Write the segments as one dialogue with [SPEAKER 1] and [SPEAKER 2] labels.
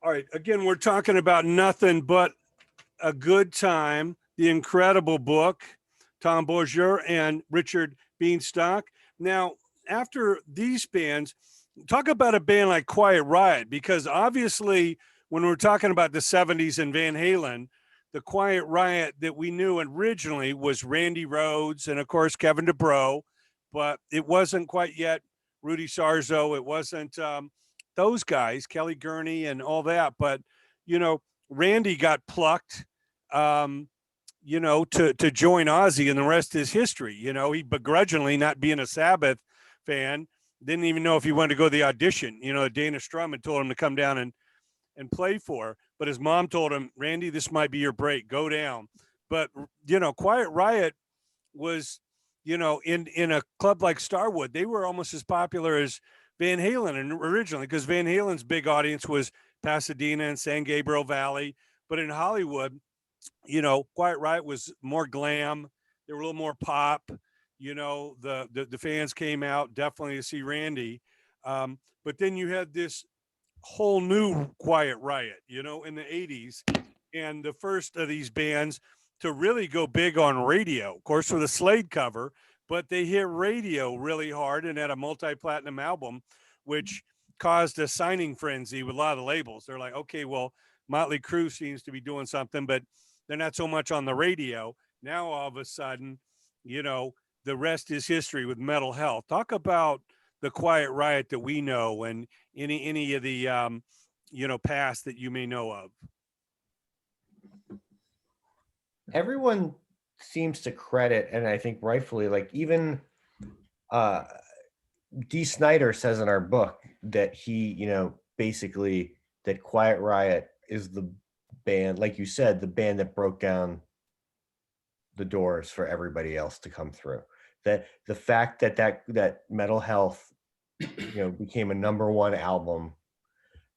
[SPEAKER 1] All right, again, we're talking about Nothing But a Good Time, the incredible book, Tom Beaujour and Richard Bienstock. Now, after these bands, talk about a band like Quiet Riot, because obviously when we're talking about the 70s and Van Halen, the Quiet Riot that we knew originally was Randy Rhoads and of course Kevin DuBrow, but it wasn't quite yet Rudy Sarzo. It wasn't those guys, Kelly Gurney and all that. But, you know, Randy got plucked, you know, to join Ozzy, and the rest is history. You know, he begrudgingly, not being a Sabbath fan, didn't even know if he wanted to go to the audition. You know, Dana Strum had told him to come down and play for, but his mom told him, Randy, this might be your break, go down. But, you know, Quiet Riot was, you know, in a club like Starwood, they were almost as popular as Van Halen and originally, because Van Halen's big audience was Pasadena and San Gabriel Valley. But in Hollywood, you know, Quiet Riot was more glam. They were a little more pop. You know, the fans came out definitely to see Randy. But then you had this whole new Quiet Riot, you know, in the 80s. And the first of these bands to really go big on radio, of course, with a Slade cover, but they hit radio really hard and had a multi-platinum album, which caused a signing frenzy with a lot of the labels. They're like, okay, well, Motley Crue seems to be doing something, but they're not so much on the radio. Now, all of a sudden, you know, the rest is history with Metal Health. Talk about the Quiet Riot that we know and any of the, you know, past that you may know of.
[SPEAKER 2] Everyone seems to credit, and I think rightfully, like even Dee Snider says in our book that he, you know, basically that Quiet Riot is the band, like you said, the band that broke down the doors for everybody else to come through. That the fact that Metal Health, you know, became a #1 album,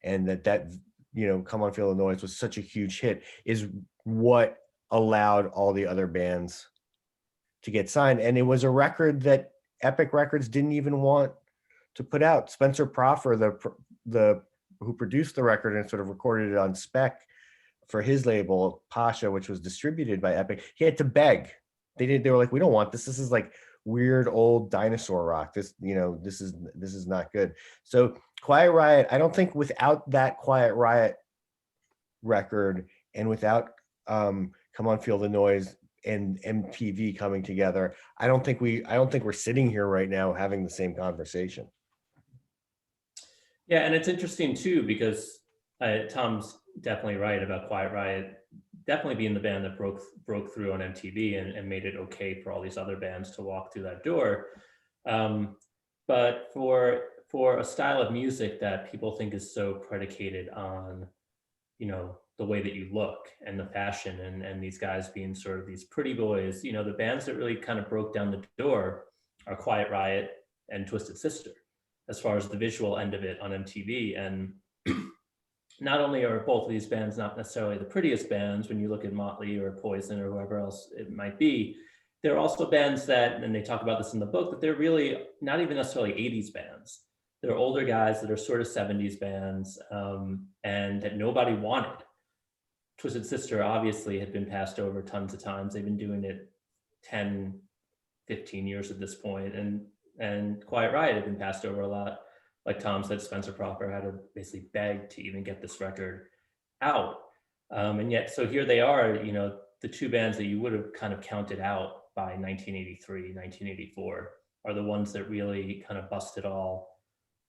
[SPEAKER 2] and that you know, Come On Feel the Noise was such a huge hit is what allowed all the other bands to get signed. And it was a record that Epic Records didn't even want to put out. Spencer Proffer, the who produced the record and sort of recorded it on spec for his label Pasha, which was distributed by Epic, he had to beg. They were like, we don't want this. This is like weird old dinosaur rock. This, you know, this is not good. So Quiet Riot, I don't think without that Quiet Riot record and without Come On Feel the Noise and MTV coming together, I don't think we're sitting here right now having the same conversation.
[SPEAKER 3] Yeah, and it's interesting too, because Tom's definitely right about Quiet Riot definitely being the band that broke through on MTV and made it okay for all these other bands to walk through that door. But for a style of music that people think is so predicated on, you know, the way that you look and the fashion and these guys being sort of these pretty boys, you know, the bands that really kind of broke down the door are Quiet Riot and Twisted Sister, as far as the visual end of it on MTV. And not only are both of these bands not necessarily the prettiest bands when you look at Motley or Poison or whoever else it might be, they're also bands that, and they talk about this in the book, that they're really not even necessarily 80s bands. They're older guys that are sort of 70s bands, and that nobody wanted. Twisted Sister obviously had been passed over tons of times. They've been doing it 10, 15 years at this point, and Quiet Riot had been passed over a lot. Like Tom said, Spencer Proffer had to basically beg to even get this record out. And yet, so here they are, you know, the two bands that you would have kind of counted out by 1983, 1984 are the ones that really kind of busted all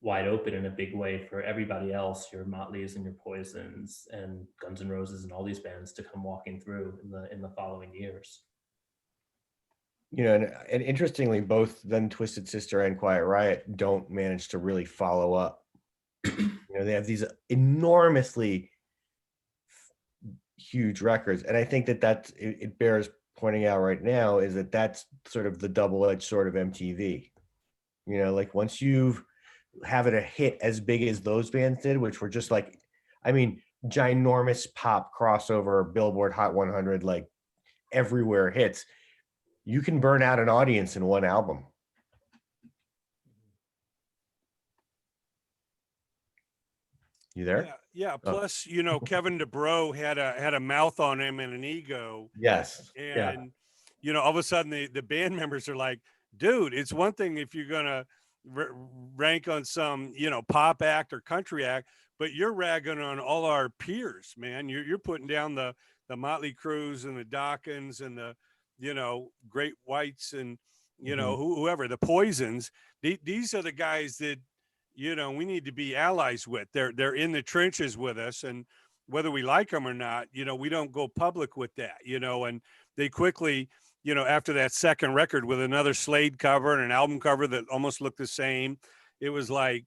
[SPEAKER 3] wide open in a big way for everybody else, your Motleys and your Poisons and Guns N' Roses and all these bands to come walking through in the following years.
[SPEAKER 2] You know, and interestingly, both then Twisted Sister and Quiet Riot don't manage to really follow up. You know, they have these enormously huge records, and I think that it bears pointing out right now is that that's sort of the double-edged sword of MTV. You know, like once you have it a hit as big as those bands did, which were just like, I mean, ginormous pop crossover, Billboard Hot 100, like everywhere hits. You can burn out an audience in one album. You there?
[SPEAKER 1] Yeah, yeah.
[SPEAKER 2] Oh.
[SPEAKER 1] Plus, you know, Kevin DeBro had a mouth on him and an ego,
[SPEAKER 2] Yes.
[SPEAKER 3] Yeah.
[SPEAKER 1] and you know, all of a sudden the band members are like, "Dude, it's one thing if you're gonna rank on some, you know, pop act or country act, but you're ragging on all our peers, man. You're putting down the Motley Crues and the Dokkens and the, you know, Great Whites and you know whoever the Poisons. These are the guys that, you know, we need to be allies with. They're in the trenches with us, and whether we like them or not, you know, we don't go public with that, you know. And they quickly, you know, after that second record with another Slade cover and an album cover that almost looked the same, it was like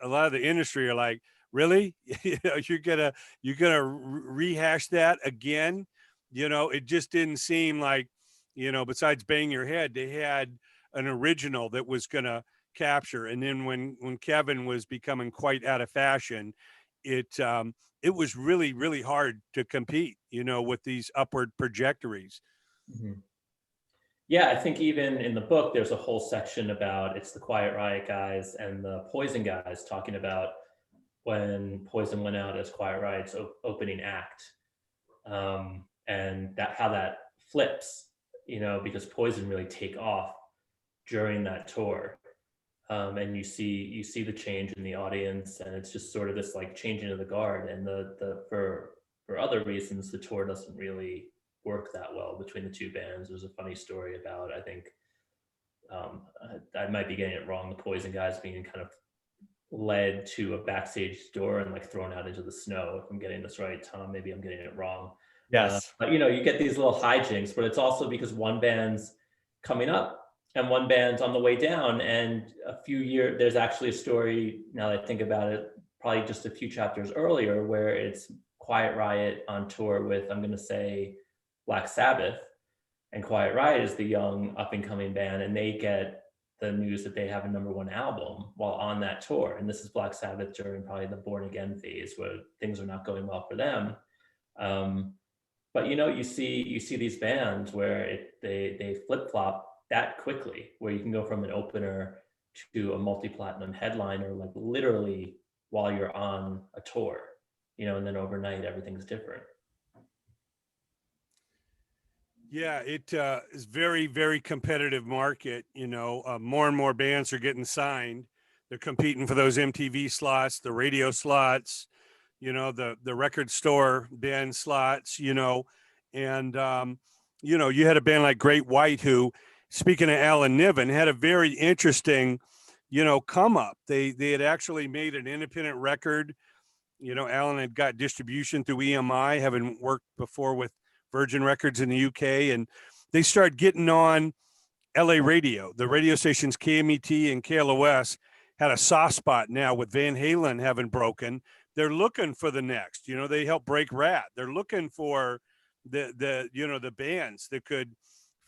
[SPEAKER 1] a lot of the industry are like, really, you know, you're gonna rehash that again, you know. It just didn't seem like, you know, besides Bang Your Head, they had an original that was gonna capture. And then when Kevin was becoming quite out of fashion, it was really hard to compete, you know, with these upward trajectories.
[SPEAKER 3] Yeah, I think even in the book, there's a whole section about it's the Quiet Riot guys and the Poison guys talking about when Poison went out as Quiet Riot's opening act, and that how that flips, you know, because Poison really take off during that tour, and you see the change in the audience, and it's just sort of this like changing of the guard, and the for other reasons the tour doesn't really work that well between the two bands. There's a funny story about, I think, I might be getting it wrong, the Poison guys being kind of led to a backstage door and like thrown out into the snow. If I'm getting this right, Tom, maybe I'm getting it wrong.
[SPEAKER 2] Yes.
[SPEAKER 3] But you know, you get these little hijinks, but it's also because one band's coming up and one band's on the way down. And a few years, there's actually a story, now that I think about it, probably just a few chapters earlier, where it's Quiet Riot on tour with, I'm going to say, Black Sabbath, and Quiet Riot is the young up and coming band, and they get the news that they have a #1 album while on that tour. And this is Black Sabbath during probably the Born Again phase, where things are not going well for them. But you know, you see these bands where they flip flop that quickly, where you can go from an opener to a multi-platinum headliner, like literally while you're on a tour, you know, and then overnight everything's different.
[SPEAKER 1] Yeah, it is very competitive market. You know, more and more bands are getting signed. They're competing for those MTV slots, the radio slots, you know, the record store band slots, you know. And you know, you had a band like Great White who, speaking of Alan Niven, had a very interesting, you know, come up. They had actually made an independent record. You know, Alan had got distribution through EMI, having worked before with Virgin Records in the UK, and they started getting on LA radio. The radio stations KMET and KLOS had a soft spot now with Van Halen having broken. They're looking for the next. You know, they helped break Rat. They're looking for the you know, the bands that could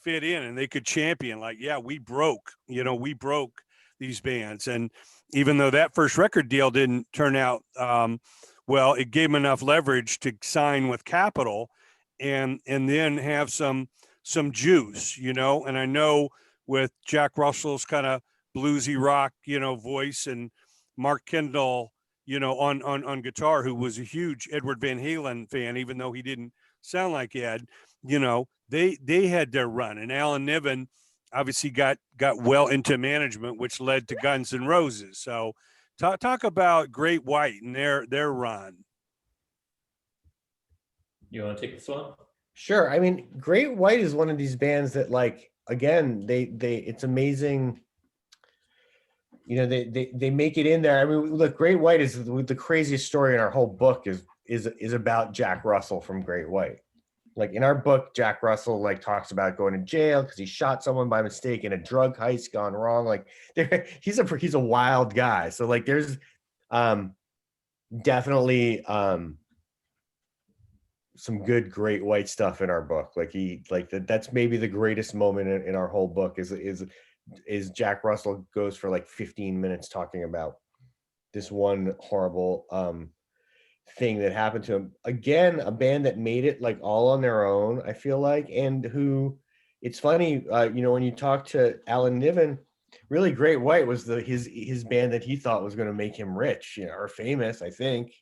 [SPEAKER 1] fit in and they could champion. Like, yeah, we broke. You know, we broke these bands. And even though that first record deal didn't turn out well, it gave them enough leverage to sign with Capitol and then have some juice, you know. And I know with Jack Russell's kind of bluesy rock, you know, voice, and Mark Kendall, you know, on guitar, who was a huge Edward Van Halen fan, even though he didn't sound like Ed, you know, they had their run. And Alan Niven obviously got well into management, which led to Guns N' Roses. So talk about Great White and their run.
[SPEAKER 3] You want to take this one?
[SPEAKER 2] Sure. I mean, Great White is one of these bands that, like, again, they it's amazing. You know, they make it in there. I mean, look, Great White is the craziest story in our whole book is about Jack Russell from Great White. Like, in our book, Jack Russell like talks about going to jail because he shot someone by mistake in a drug heist gone wrong. Like, he's a wild guy. So like, there's definitely some good Great White stuff in our book. Like, that's maybe the greatest moment in our whole book is Jack Russell goes for like 15 minutes talking about this one horrible thing that happened to him. Again, a band that made it like all on their own, I feel like, and who, it's funny, you know, when you talk to Alan Niven, Really, Great White was his band that he thought was going to make him rich, or famous, I think,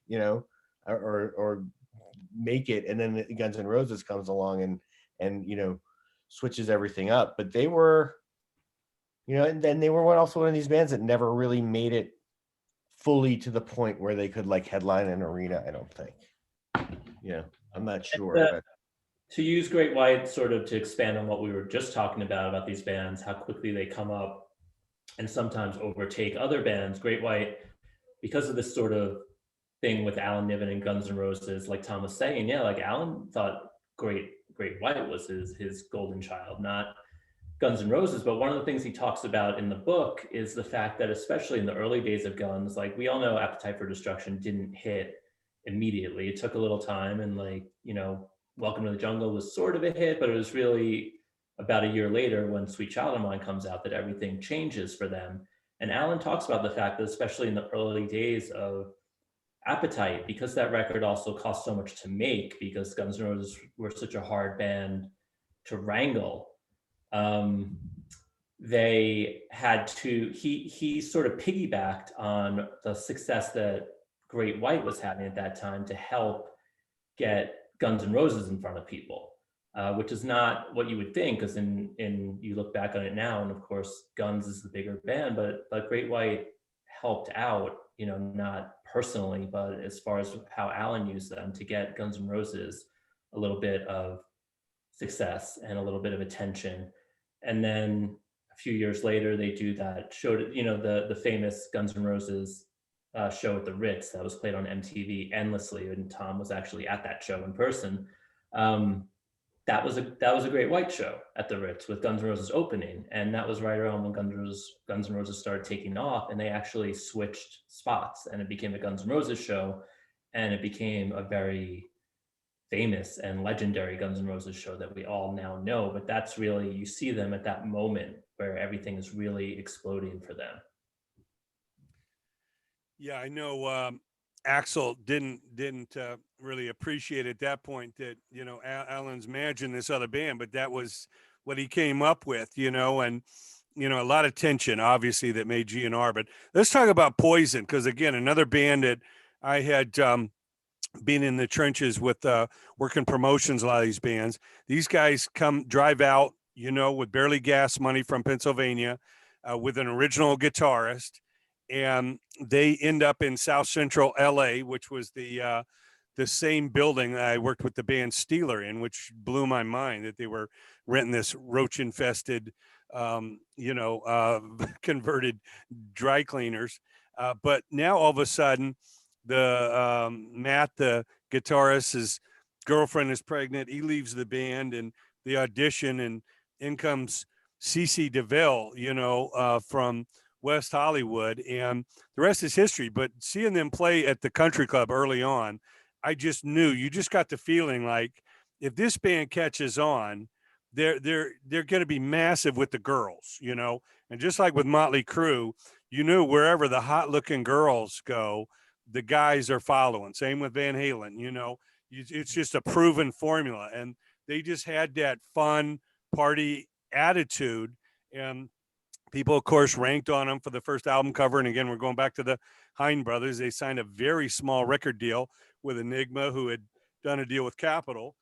[SPEAKER 2] or make it. And then Guns N' Roses comes along and switches everything up. But they were, and then they were also one of these bands that never really made it fully to the point where they could like headline an arena. I don't think. I'm not sure. But
[SPEAKER 3] to use Great White sort of to expand on what we were just talking about these bands, how quickly they come up and sometimes overtake other bands. Great White, because of this sort of thing with Alan Niven and Guns N' Roses, like Tom was saying, yeah, like Alan thought Great White was his golden child, not Guns N' Roses. But one of the things he talks about in the book is the fact that, especially in the early days of Guns, like we all know Appetite for Destruction didn't hit immediately. It took a little time, and Welcome to the Jungle was sort of a hit, but it was really about a year later when Sweet Child of Mine comes out that everything changes for them. And Alan talks about the fact that, especially in the early days of Appetite, because that record also cost so much to make, because Guns N' Roses were such a hard band to wrangle, they had to, he sort of piggybacked on the success that Great White was having at that time to help get Guns N' Roses in front of people, which is not what you would think, because in you look back on it now, and of course Guns is the bigger band, but Great White helped out, not personally, but as far as how Alan used them to get Guns N' Roses a little bit of success and a little bit of attention. And then a few years later, they do that show, the famous Guns N' Roses show at the Ritz that was played on MTV endlessly, and Tom was actually at that show in person. That was a Great White show at the Ritz with Guns N' Roses opening, and that was right around when Guns N' Roses started taking off, and they actually switched spots, and it became a Guns N' Roses show, and it became a very famous and legendary Guns N' Roses show that we all now know. But that's really, you see them at that moment where everything is really exploding for them.
[SPEAKER 1] Yeah, I know Axel didn't really appreciate at that point that, Alan's managing this other band, but that was what he came up with, and, a lot of tension, obviously, that made GNR. But let's talk about Poison, because, again, another band that I had been in the trenches with, working promotions, a lot of these bands. These guys drive out, with barely gas money from Pennsylvania, with an original guitarist. And they end up in South Central LA, which was the same building that I worked with the band Steeler in, which blew my mind that they were renting this roach-infested, converted dry cleaners. But now all of a sudden, the Matt, the guitarist, his girlfriend is pregnant. He leaves the band and the audition, and in comes CC DeVille, from West Hollywood, and the rest is history. But seeing them play at the country club early on, I just knew, you just got the feeling like if this band catches on, they're going to be massive with the girls, and just like with Motley Crue, wherever the hot looking girls go, the guys are following. Same with Van Halen, it's just a proven formula, and they just had that fun party attitude. And people, of course, ranked on them for the first album cover. And again, we're going back to the Hine brothers. They signed a very small record deal with Enigma, who had done a deal with Capitol.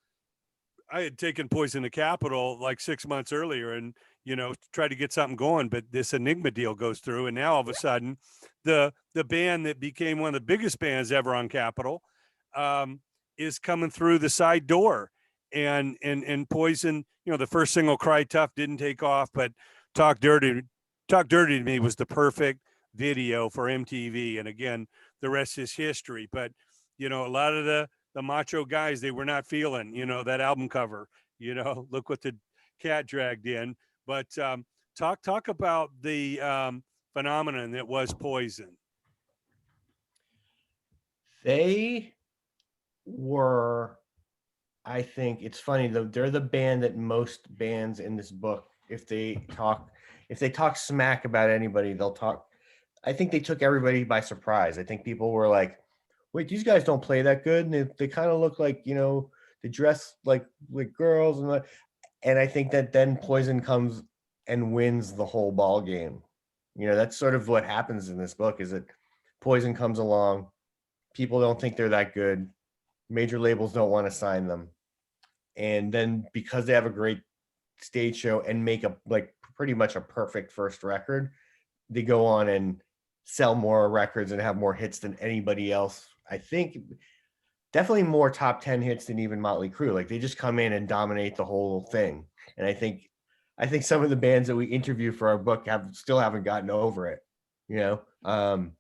[SPEAKER 1] I had taken Poison to Capitol like 6 months earlier and, tried to get something going. But this Enigma deal goes through. And now all of a sudden, the band that became one of the biggest bands ever on Capitol is coming through the side door. And Poison, the first single, Cry Tough, didn't take off, but Talk Dirty to Me was the perfect video for MTV. And again, the rest is history. But, a lot of the macho guys, they were not feeling, that album cover, look what the cat dragged in. But talk about the phenomenon that was Poison.
[SPEAKER 2] They were, I think it's funny though, they're the band that most bands in this book, if they talk smack about anybody, they'll talk. I think they took everybody by surprise. I think people were like, wait, these guys don't play that good. And they kind of look like, they dress like girls. And I think that then Poison comes and wins the whole ball game. You know, that's sort of what happens in this book, is that Poison comes along, people don't think they're that good, major labels don't want to sign them, and then because they have a great stage show and make a like pretty much a perfect first record, they go on and sell more records and have more hits than anybody else. I think definitely more top 10 hits than even Motley Crue. Like they just come in and dominate the whole thing. And I think some of the bands that we interview for our book still haven't gotten over it. You know,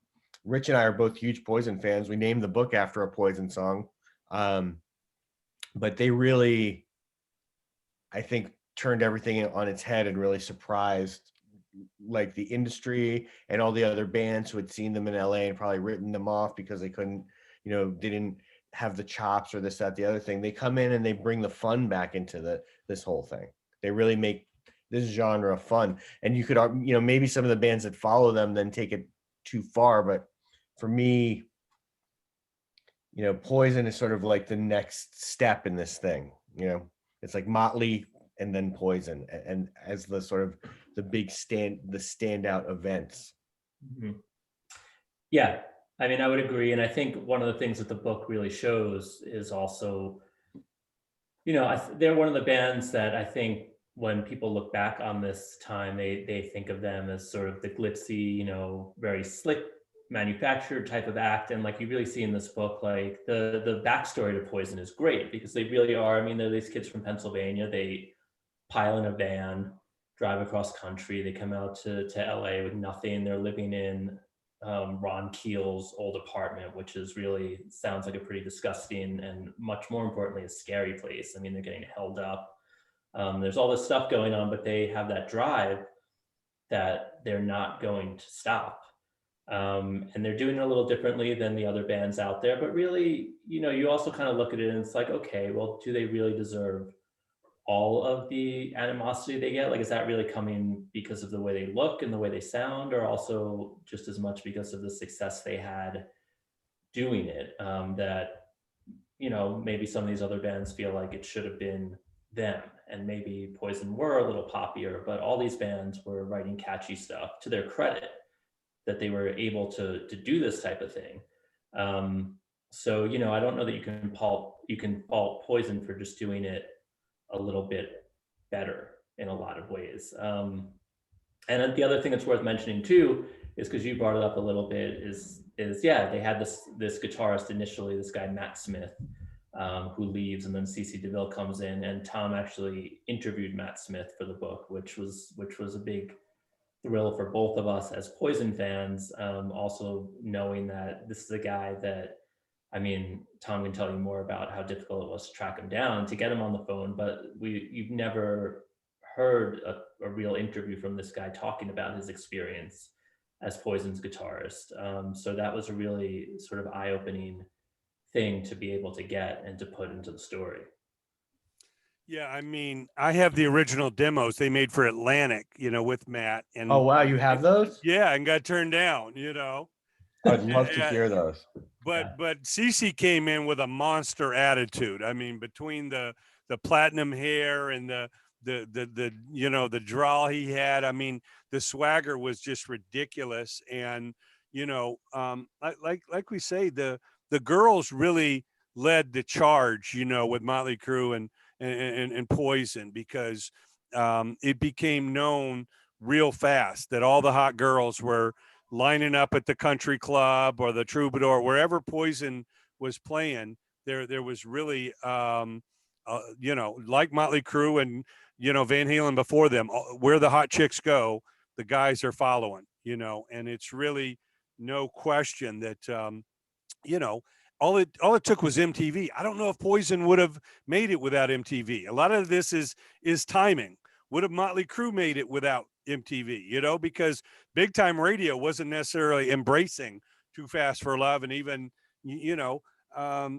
[SPEAKER 2] Rich and I are both huge Poison fans. We named the book after a Poison song. But they really, I think, turned everything on its head and really surprised like the industry and all the other bands who had seen them in LA and probably written them off because they couldn't, you know, didn't have the chops or this, that, the other thing. They come in and they bring the fun back into this whole thing. They really make this genre fun. And you could, you know, maybe some of the bands that follow them then take it too far. But for me, you know, Poison is sort of like the next step in this thing. You know, it's like Motley and then Poison, and as the sort of the big standout events.
[SPEAKER 3] Mm-hmm. Yeah, I mean, I would agree. And I think one of the things that the book really shows is also, you know, they're one of the bands that I think when people look back on this time, they think of them as sort of the glitzy, you know, very slick manufactured type of act. And like you really see in this book, like the backstory to Poison is great because they really are. I mean, they're these kids from Pennsylvania. They pile in a van, drive across country. They come out to LA with nothing. They're living in Ron Keel's old apartment, which is really sounds like a pretty disgusting and much more importantly, a scary place. I mean, they're getting held up. There's all this stuff going on, but they have that drive that they're not going to stop. And they're doing it a little differently than the other bands out there. But really, you know, you also kind of look at it and it's like, okay, well, do they really deserve all of the animosity they get? Like, is that really coming because of the way they look and the way they sound, or also just as much because of the success they had doing it? That, you know, maybe some of these other bands feel like it should have been them, and maybe Poison were a little poppier, but all these bands were writing catchy stuff, to their credit, that they were able to do this type of thing. So, you know, I don't know that you can fault Poison for just doing it a little bit better in a lot of ways. And then the other thing that's worth mentioning too is, because you brought it up a little bit, is yeah, they had this guitarist initially, this guy Matt Smith, who leaves, and then CC DeVille comes in, and Tom actually interviewed Matt Smith for the book, which was a big thrill for both of us as Poison fans. Also knowing that this is a guy that, I mean, Tom can tell you more about how difficult it was to track him down, to get him on the phone, but you've never heard a real interview from this guy talking about his experience as Poison's guitarist. So that was a really sort of eye-opening thing to be able to get and to put into the story.
[SPEAKER 1] Yeah, I mean, I have the original demos they made for Atlantic, you know, with Matt. And
[SPEAKER 2] Oh wow, you have those?
[SPEAKER 1] yeah, and got turned down, you know.
[SPEAKER 2] I'd love to hear those.
[SPEAKER 1] But CC came in with a monster attitude. I mean, between the platinum hair and the you know, the drawl he had, I mean, the swagger was just ridiculous. And you know, like we say, the girls really led the charge, you know, with Motley Crue and Poison, because it became known real fast that all the hot girls were lining up at the country club or the Troubadour, wherever Poison was playing. There was really, you know, like Motley Crue and, you know, Van Halen before them, where the hot chicks go, the guys are following, you know. And it's really no question that, you know, all it took was MTV. I don't know if Poison would have made it without MTV. A lot of this is timing. Would have Motley Crue made it without MTV, you know, because big time radio wasn't necessarily embracing Too Fast for Love, and even, you know,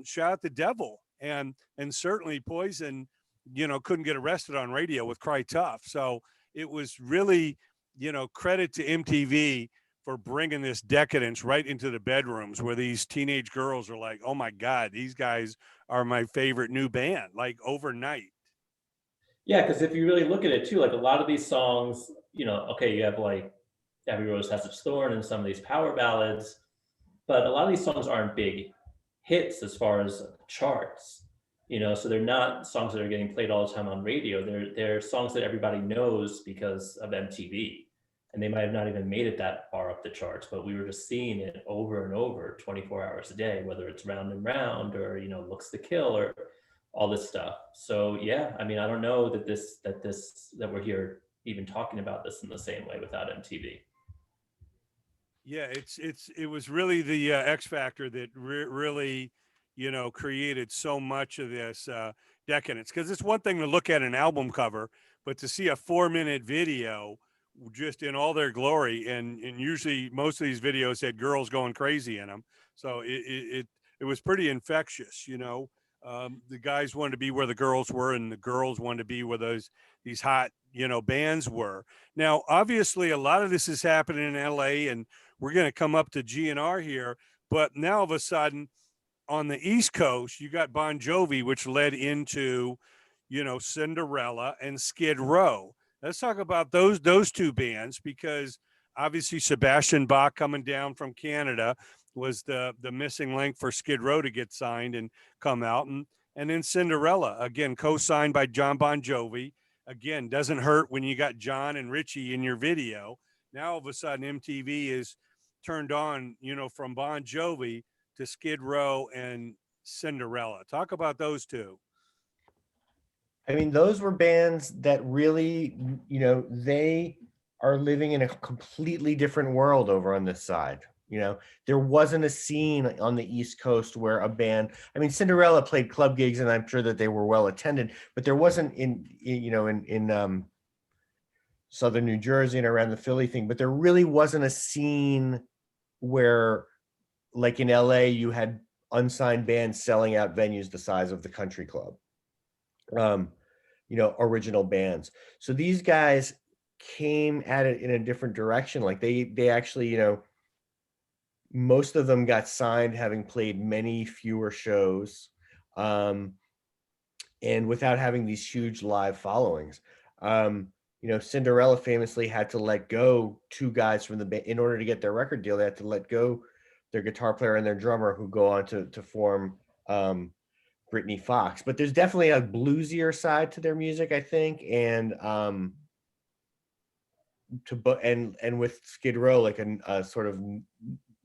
[SPEAKER 1] Shout at the Devil, and certainly Poison, you know, couldn't get arrested on radio with Cry Tough. So it was really, you know, credit to MTV for bringing this decadence right into the bedrooms, where these teenage girls are like, oh my God, these guys are my favorite new band, like overnight.
[SPEAKER 3] Yeah, because if you really look at it too, like a lot of these songs, you know, okay, you have like Every Rose Has Its Thorn and some of these power ballads. But a lot of these songs aren't big hits as far as charts, you know, so they're not songs that are getting played all the time on radio. They're songs that everybody knows because of MTV. And they might have not even made it that far up the charts, but we were just seeing it over and over 24 hours a day, whether it's Round and Round or, you know, Looks to Kill or all this stuff. So yeah, I mean, I don't know that we're here even talking about this in the same way without MTV.
[SPEAKER 1] Yeah, it was really the X factor that really, you know, created so much of this decadence. Because it's one thing to look at an album cover, but to see a 4-minute video just in all their glory, and usually most of these videos had girls going crazy in them, so it was pretty infectious, you know. The guys wanted to be where the girls were, and the girls wanted to be where these hot, you know, bands were. Now, obviously, a lot of this is happening in LA, and we're going to come up to GNR here, but now all of a sudden on the East Coast, you got Bon Jovi, which led into, you know, Cinderella and Skid Row. Let's talk about those two bands, because obviously Sebastian Bach coming down from Canada was the missing link for Skid Row to get signed and come out, and then Cinderella, again co-signed by John Bon Jovi. Again, doesn't hurt when you got John and Richie in your video. Now all of a sudden MTV is turned on, you know, from Bon Jovi to Skid Row and Cinderella. Talk about those two.
[SPEAKER 2] I mean, those were bands that really, you know, they are living in a completely different world over on this side. You know, there wasn't a scene on the East Coast where a band, I mean, Cinderella played club gigs and I'm sure that they were well attended, but there wasn't in Southern New Jersey and around the Philly thing, but there really wasn't a scene where, like in LA, you had unsigned bands selling out venues the size of the Country Club. You know, original bands. So these guys came at it in a different direction. Like they actually, you know, most of them got signed having played many fewer shows, and without having these huge live followings. You know, Cinderella famously had to let go 2 guys from the band in order to get their record deal. They had to let go their guitar player and their drummer, who go on to form Britney Fox. But there's definitely a bluesier side to their music, I think, and with Skid Row, like a sort of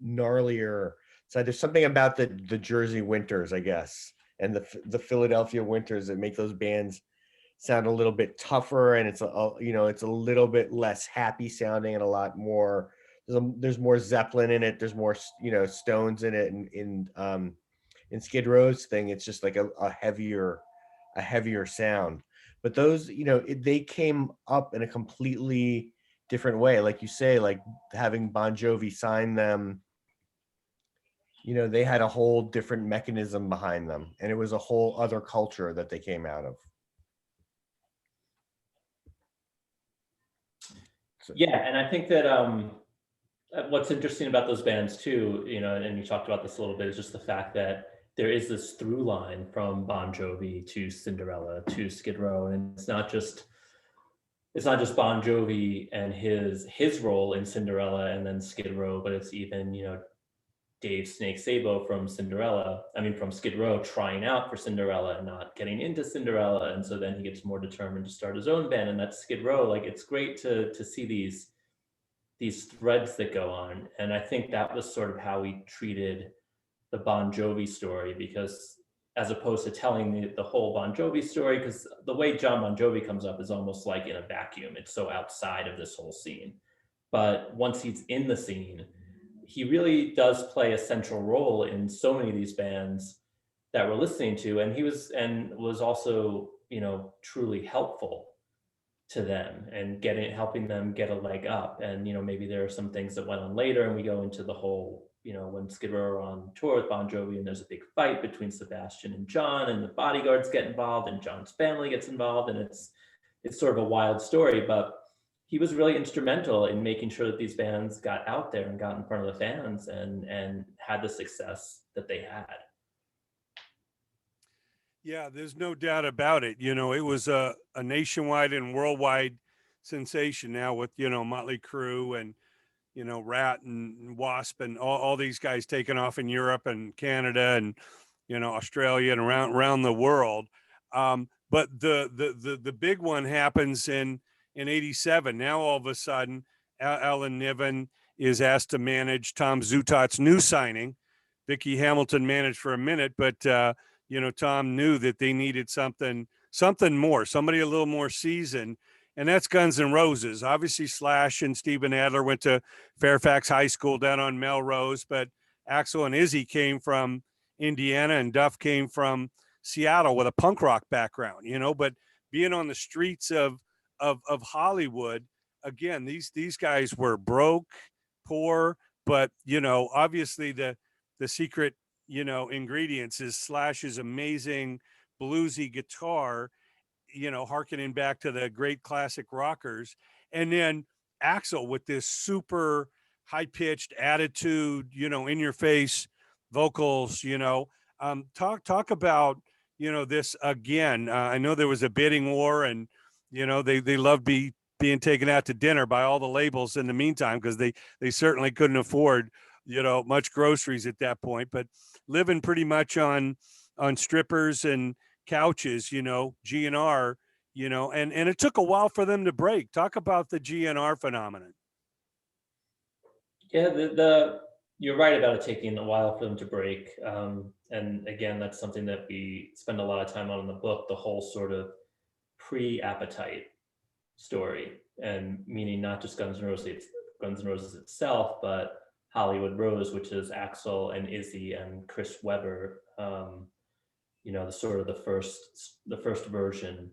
[SPEAKER 2] gnarlier side. There's something about the Jersey winters, I guess, and the Philadelphia winters that make those bands sound a little bit tougher, and it's it's a little bit less happy sounding and a lot more. There's more Zeppelin in it. There's more, you know, Stones in it. In Skid Row's thing, it's just like a heavier sound. But those, you know, they came up in a completely different way. Like you say, like having Bon Jovi sign them, you know, they had a whole different mechanism behind them, and it was a whole other culture that they came out of.
[SPEAKER 3] Yeah, and I think that what's interesting about those bands too, you know, and you talked about this a little bit, is just the fact that there is this through line from Bon Jovi to Cinderella to Skid Row, and it's not just Bon Jovi and his role in Cinderella and then Skid Row, but it's even, you know, Dave Snake Sabo from Skid Row trying out for Cinderella and not getting into Cinderella. And so then he gets more determined to start his own band, and that's Skid Row. Like, it's great to see these threads that go on. And I think that was sort of how we treated the Bon Jovi story, because as opposed to telling the whole Bon Jovi story, because the way John Bon Jovi comes up is almost like in a vacuum. It's so outside of this whole scene. But once he's in the scene, he really does play a central role in so many of these bands that we're listening to. And he was also, you know, truly helpful to them and helping them get a leg up. And, you know, maybe there are some things that went on later, and we go into the whole, you know, when Skid Row are on tour with Bon Jovi and there's a big fight between Sebastian and John, and the bodyguards get involved and John's family gets involved, and it's sort of a wild story. But he was really instrumental in making sure that these bands got out there and got in front of the fans and had the success that they had.
[SPEAKER 1] Yeah, there's no doubt about it. You know, it was a nationwide and worldwide sensation now with, you know, Motley Crue and you know, Rat and Wasp and all these guys taking off in Europe and Canada and, you know, Australia and around the world. But the big one happens in '87. Now all of a sudden, Alan Niven is asked to manage Tom Zutot's new signing. Vicky Hamilton managed for a minute, but you know, Tom knew that they needed something more, somebody a little more seasoned, and that's Guns N' Roses. Obviously, Slash and Steven Adler went to Fairfax High School down on Melrose, but Axl and Izzy came from Indiana, and Duff came from Seattle with a punk rock background, you know. But being on the streets of Hollywood, again, these guys were broke, poor, but you know, obviously the secret, you know, ingredients is Slash's amazing bluesy guitar, you know, harkening back to the great classic rockers, and then Axl with this super high pitched attitude, you know, in your face vocals, you know. Talk about, you know, this again. I know there was a bidding war, and you know they loved being taken out to dinner by all the labels in the meantime, because they certainly couldn't afford, you know, much groceries at that point, but living pretty much on strippers and couches, you know, GNR, you know, and it took a while for them to break. Talk about the GNR phenomenon.
[SPEAKER 3] Yeah, the you're right about it taking a while for them to break. And again, that's something that we spend a lot of time on in the book, the whole sort of pre-Appetite story, and meaning not just Guns N' Roses itself, but Hollywood Rose, which is Axl and Izzy and Chris Webber. You know, the sort of the first version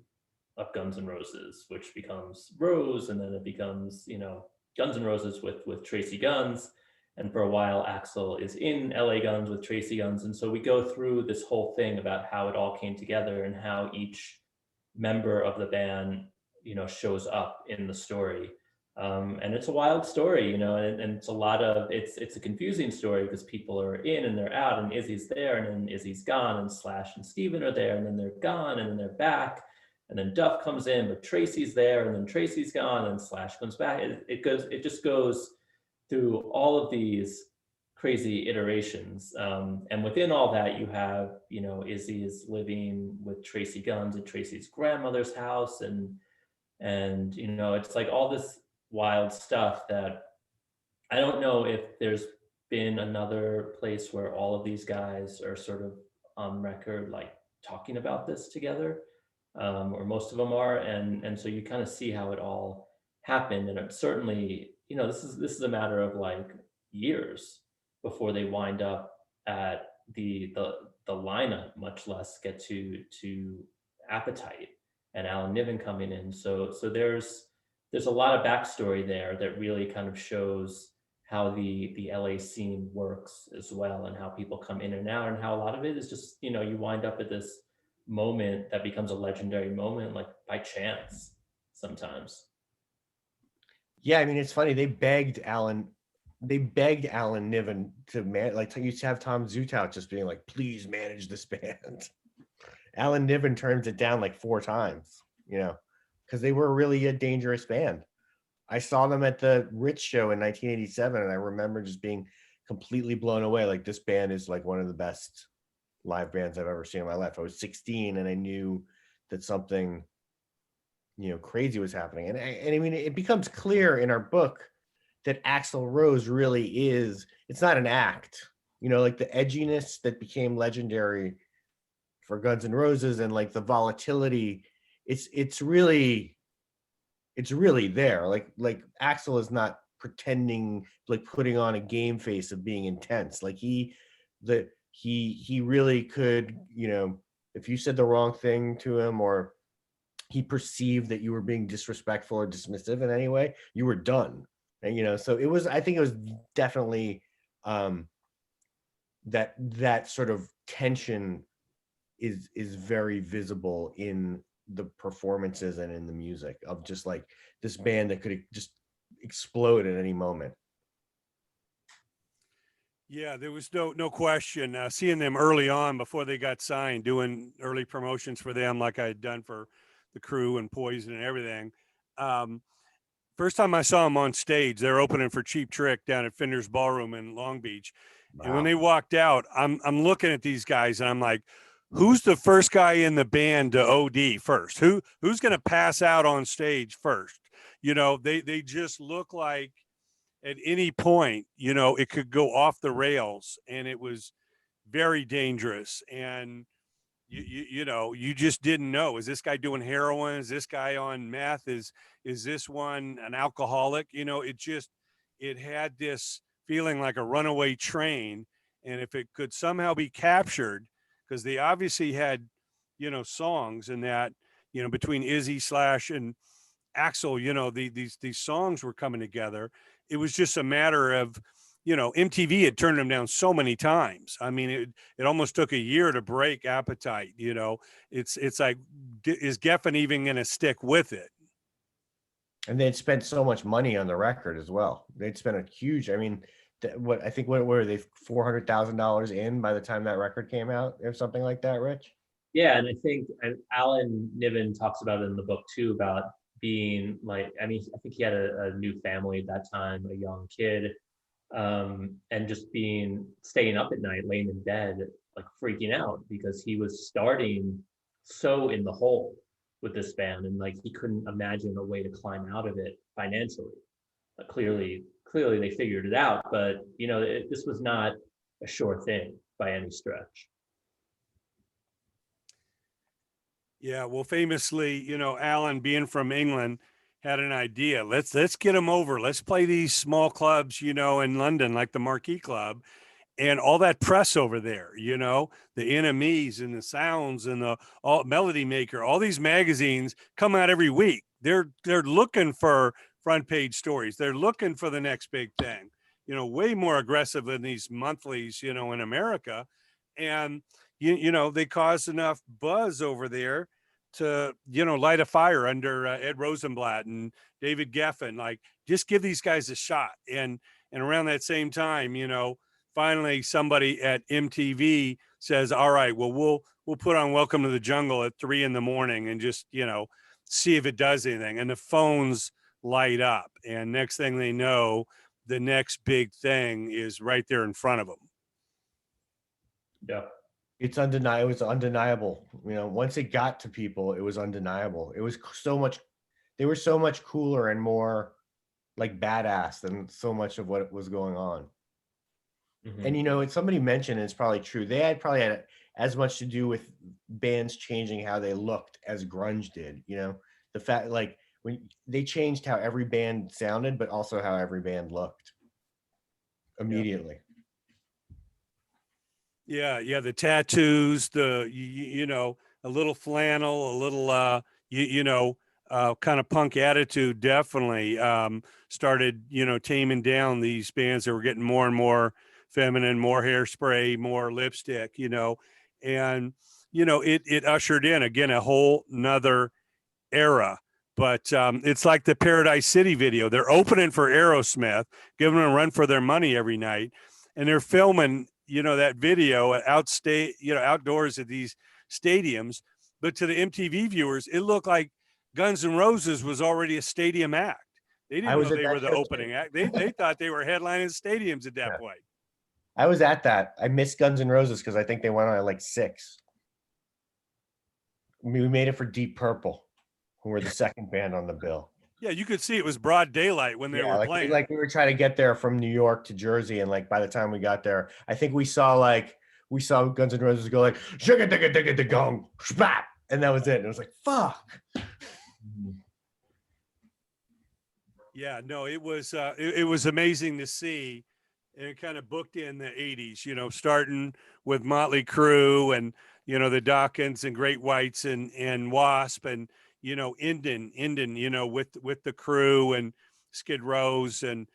[SPEAKER 3] of Guns N' Roses, which becomes Rose, and then it becomes, you know, Guns N' Roses with Tracy Guns. And for a while, Axl is in LA Guns with Tracy Guns. And so we go through this whole thing about how it all came together and how each member of the band, you know, shows up in the story. And it's a wild story, you know, and it's a lot of, it's a confusing story because people are in and they're out, and Izzy's there and then Izzy's gone, and Slash and Steven are there and then they're gone and then they're back. And then Duff comes in, but Tracy's there, and then Tracy's gone, and Slash comes back. It just goes through all of these crazy iterations. And within all that, you have, you know, Izzy is living with Tracy Guns at Tracy's grandmother's house, and you know, it's like all this wild stuff that I don't know if there's been another place where all of these guys are sort of on record, like talking about this together. Or most of them are, and so you kind of see how it all happened, and it certainly, you know, this is a matter of like years before they wind up at the lineup, much less get to Appetite and Alan Niven coming in. So there's a lot of backstory there that really kind of shows how the LA scene works as well, and how people come in and out, and how a lot of it is just, you know, you wind up at this moment that becomes a legendary moment, like by chance sometimes.
[SPEAKER 2] Yeah, I mean, it's funny. They begged Alan Niven to like you used to have Tom Zutaut just being like, please manage this band. Alan Niven turns it down like 4 times, you know, because they were really a dangerous band. I saw them at the Ritz show in 1987, and I remember just being completely blown away. Like, this band is like one of the best live bands I've ever seen in my life. I was 16 and I knew that something, you know, crazy was happening. And I mean, it becomes clear in our book that Axl Rose really is, it's not an act, you know, like the edginess that became legendary for Guns N' Roses, and like the volatility, it's really there. Like Axl is not pretending, like putting on a game face of being intense. Like he really could, you know, if you said the wrong thing to him, or he perceived that you were being disrespectful or dismissive in any way, you were done. And, you know, so I think it was definitely that sort of tension is very visible in the performances and in the music of just like this band that could just explode at any moment.
[SPEAKER 1] Yeah, there was no question. Seeing them early on before they got signed, doing early promotions for them, like I had done for the CRUE and Poison and everything. First time I saw them on stage, they're opening for Cheap Trick down at Fender's Ballroom in Long Beach. And when
[SPEAKER 2] Wow.
[SPEAKER 1] they walked out, I'm looking at these guys and I'm like, who's the first guy in the band to OD first? Who's going to pass out on stage first? You know, they just look like at any point, you know, it could go off the rails, and it was very dangerous. And you know, you just didn't know, is this guy doing heroin? Is this guy on meth? Is this one an alcoholic? You know, it had this feeling like a runaway train. And if it could somehow be captured, because they obviously had, you know, songs in that, you know, between Izzy Slash and Axel, you know, these songs were coming together. It was just a matter of, you know, MTV had turned them down so many times. I mean, it almost took a year to break Appetite. You know, it's like, is Geffen even going to stick with it?
[SPEAKER 2] And they'd spent so much money on the record as well. They'd spent a huge, I mean, what I think, what were they, $400,000 in by the time that record came out or something like that, Rich?
[SPEAKER 3] Yeah, and I think Alan Niven talks about it in the book too, about being like, I mean, I think he had a new family at that time, a young kid, and just staying up at night, laying in bed, like freaking out because he was starting so in the hole with this band, and like he couldn't imagine a way to climb out of it financially. Clearly they figured it out, but you know, this was not a sure thing by any stretch.
[SPEAKER 1] Yeah, well, famously, you know, Alan, being from England, had an idea. Let's get them over. Let's play these small clubs, you know, in London, like the Marquee Club, and all that press over there. You know, the Enemies and the Sounds and the all Melody Maker. All these magazines come out every week. They're looking for front page stories. They're looking for the next big thing. You know, way more aggressive than these monthlies, you know, in America, and you know, they caused enough buzz over there to, you know, light a fire under Ed Rosenblatt and David Geffen. Like, just give these guys a shot. And around that same time, you know, finally somebody at MTV says, all right, well, we'll put on Welcome to the Jungle at 3 a.m. and just, you know, see if it does anything. And the phones light up. And next thing they know, the next big thing is right there in front of them.
[SPEAKER 3] Yeah.
[SPEAKER 2] It's undeniable. It was undeniable. You know, once it got to people, it was undeniable. It was so much, they were so much cooler and more like badass than so much of what was going on.
[SPEAKER 3] Mm-hmm.
[SPEAKER 2] And, you know, somebody mentioned, and it's probably true, they had probably had as much to do with bands changing how they looked as grunge did. You know, the fact, like, when they changed how every band sounded, but also how every band looked immediately.
[SPEAKER 1] Yeah, the tattoos, the you know, a little flannel, a little you know, kind of punk attitude definitely started, you know, taming down these bands that were getting more and more feminine, more hairspray, more lipstick, you know, and you know, it ushered in again a whole nother era. But it's like the Paradise City video. They're opening for Aerosmith, giving them a run for their money every night, and they're filming, you know, that video outdoors at these stadiums. But to the MTV viewers, it looked like Guns N' Roses was already a stadium act. They didn't know they were the opening act. They thought they were headlining stadiums at that point.
[SPEAKER 2] I was at that. I missed Guns N' Roses because I think they went on at like 6. We made it for Deep Purple, who were the second band on the bill.
[SPEAKER 1] Yeah, you could see it was broad daylight when they were playing.
[SPEAKER 2] Like we were trying to get there from New York to Jersey, and like by the time we got there, I think we saw Guns N' Roses go like "Shugga digga digga digga gong splat," and that was it. And it was like, fuck.
[SPEAKER 1] Yeah, no, it was amazing to see, and it kind of booked in the 80s, you know, starting with Motley Crue and, you know, the Dokkens and Great Whites and WASP, and, you know, ending, you know, with the CRUE and Skid Rows and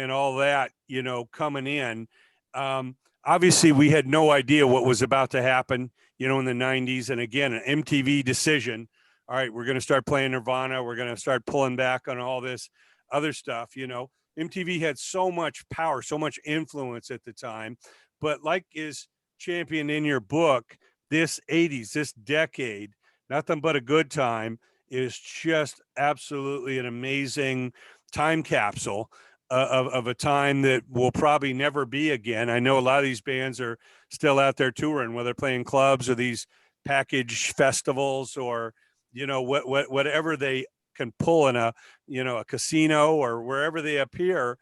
[SPEAKER 1] all that, you know, coming in. Obviously we had no idea what was about to happen, you know, in the 90s. And again, an MTV decision. All right, we're going to start playing Nirvana. We're going to start pulling back on all this other stuff. You know, MTV had so much power, so much influence at the time. But like is championed in your book, this 80s, this decade, Nothing But a Good Time, is just absolutely an amazing, time capsule of a time that will probably never be again. I know a lot of these bands are still out there touring, whether playing clubs or these package festivals, or, you know, whatever they can pull in a, you know, a casino or wherever they appear.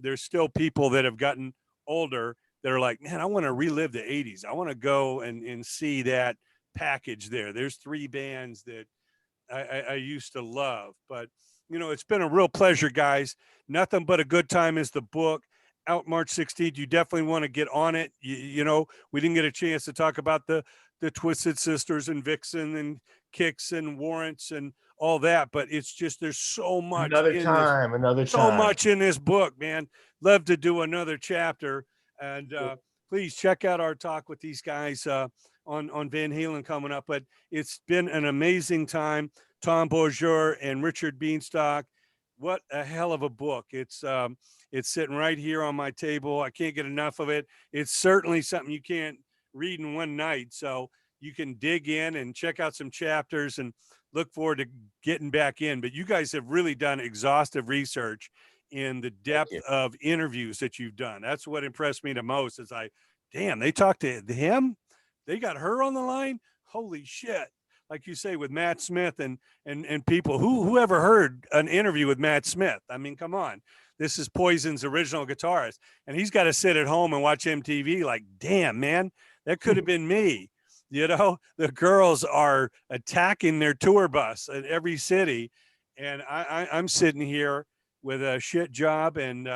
[SPEAKER 1] There's still people that have gotten older that are like, man, I want to relive the 80s. I want to go and see that package there. There's 3 bands that I used to love. But, you know, it's been a real pleasure, guys. Nothing But a Good Time is the book, out March 16th. You definitely want to get on it. You know, we didn't get a chance to talk about the Twisted Sisters and VIXEN and Kicks and Warrants and all that, but it's just, there's so much
[SPEAKER 2] Another time.
[SPEAKER 1] so much in this book, man. Love to do another chapter. And please check out our talk with these guys on Van Halen coming up. But it's been an amazing time. Tom Beaujour and Richard Bienstock. What a hell of a book. It's sitting right here on my table. I can't get enough of it. It's certainly something you can't read in one night. So you can dig in and check out some chapters and look forward to getting back in. But you guys have really done exhaustive research in the depth of interviews that you've done. That's what impressed me the most, is damn, they talked to him. They got her on the line. Holy shit. Like you say, with Matt Smith and people who ever heard an interview with Matt Smith? I mean, come on. This is Poison's original guitarist, and he's got to sit at home and watch MTV like, damn, man, that could have been me. You know, the girls are attacking their tour bus at every city. And I'm sitting here with a shit job and,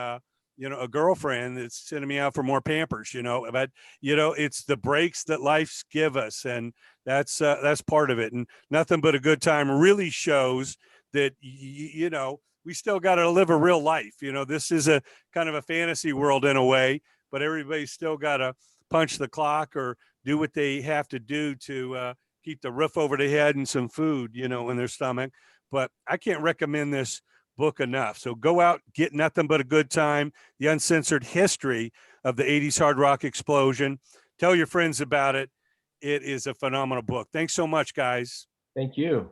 [SPEAKER 1] you know, a girlfriend that's sending me out for more Pampers, you know. But, you know, it's the breaks that life's give us. And that's part of it. And Nothing But a Good Time really shows that, you know, we still got to live a real life. You know, this is a kind of a fantasy world in a way, but everybody's still got to punch the clock or do what they have to do to keep the roof over their head and some food, you know, in their stomach. But I can't recommend this book enough. So go out, get Nothing But a Good Time, the uncensored history of the 80s hard rock explosion. Tell your friends about it. It is a phenomenal book. Thanks so much, guys.
[SPEAKER 2] Thank you.